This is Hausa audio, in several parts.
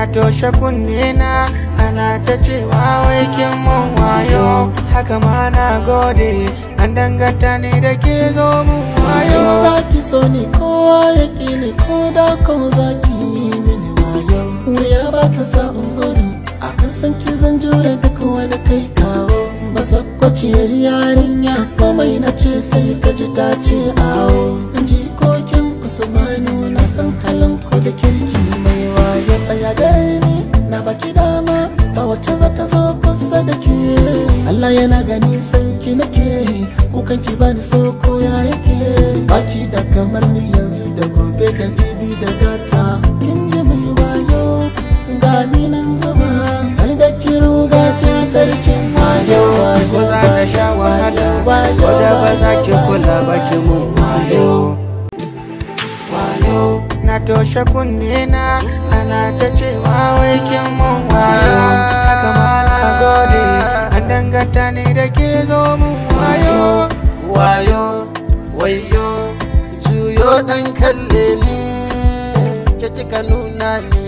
na toshe kunne na ana ta cewa wai kin mun wayo, haka ma na gode an danganta ni da ke zo mun wayo. Zaki so ni kowa ya ki ni ko da ko zaki mini wayo, wuya ba ta sa gudu akan san ki zan jure duk wani kai kawo. Masakwaciyar yarinya komai na ce sai ka ji ta ce awo. Jikokin Usmanu na san halin ku da kirki mai wayo. Tsaya gare ni na baki dama ba wacce za ta zo kusa da ke. Allah yana gani san ki nake, kukan ki bani so ko ya yake. Baki da kamar ni yanzu da gobe da jibi da gata. Kin ji mai wayo gani nan zuba har da ki ruga kin sarkin wayo. Ko za na sha wahala ko da ba za ki kula ba ki mun wayo. Na toshe kunne na ana ta cewa wai kin mun wayo, haka ma na gode an danganta ni da ke zo mun wayo. Wayo, wayo, juyo dan kalle ni, ke kika nuna ni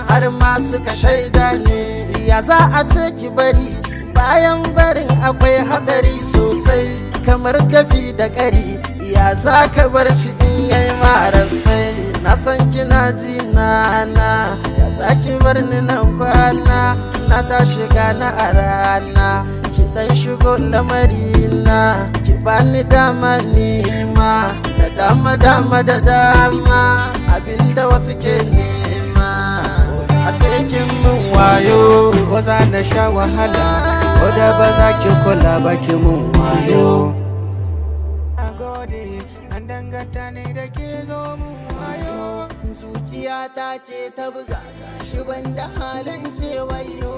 har ma suka shaida ni. Ya za a ce ki bari bayan barin akwai hatsari sosai, kamar dafi da ƙari. Ya za ka bar shi in yayi marar sai, na san kina ji na ya za ki bar ni nan kwana. Na tashi gana a rana ki dan shigo lamarina, ki bani dama nima da dama da dama abinda wasu ke nema. A cikin mun wayo ko za na sha wahala ko da ba za ki kula ba ki mun wayo. Na gode an danganta ni da ke zo mun wayo. Zuciya ta ce ta buga gashi banda halin ce wayo.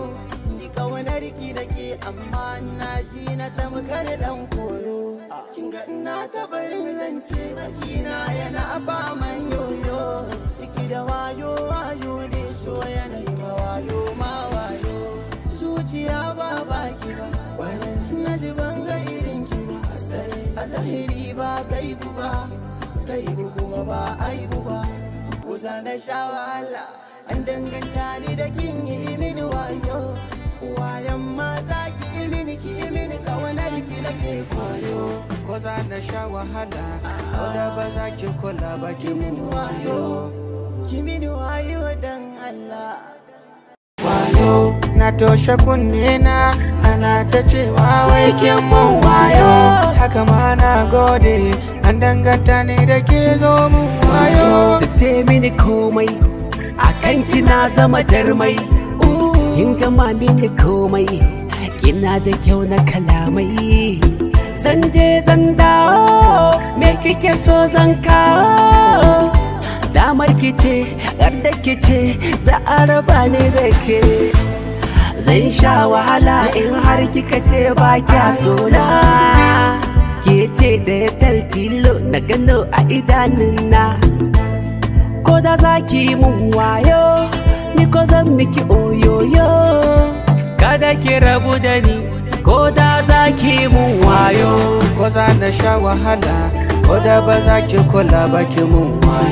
Ni kaunar ki da ke amma na ji na tamkar dan koyo. Kin ga ina ta barin zance bakina yana faman yoyo. Iki da wayo wayo ne so yanayi ma wayo. Zuciya ba baki ba na ji ban ga irin ki ba, a zahiri ba gaibu ba, gaibu kuma ba aibu ba. Ko za na sha wahala an danganta ni da kin yi mini wayo. Wayan ma za ki yi mini kawanar ki nake koyo. Ko za na sha wahala ko da ba za ki kula ba ki mun wayo. Ki mini wayo dan Allah. Wayo na toshe kunne na ana ta cewa wai kin mun wayo, haka ma na gode an danganta ni da ke zo mun wayo. Su ce mini komai akan kina zama jarmai, kin gama mini komai kina da kyau na kalamai. Zan je zan dawo me kike so zan kawo. Damar kice da kice za a raba ni da ke. Zan sha wahala in har kika ce ba kya so na. Ke ce da ya taltilo na gano a idanuna. Ko da za ki mun wayo ni ko zan miki oyoyo. Kada ki rabu da ni ko da za ki mun wayo. Ko za na sha wahala ko da ba za ki kula ba ki mun wayo.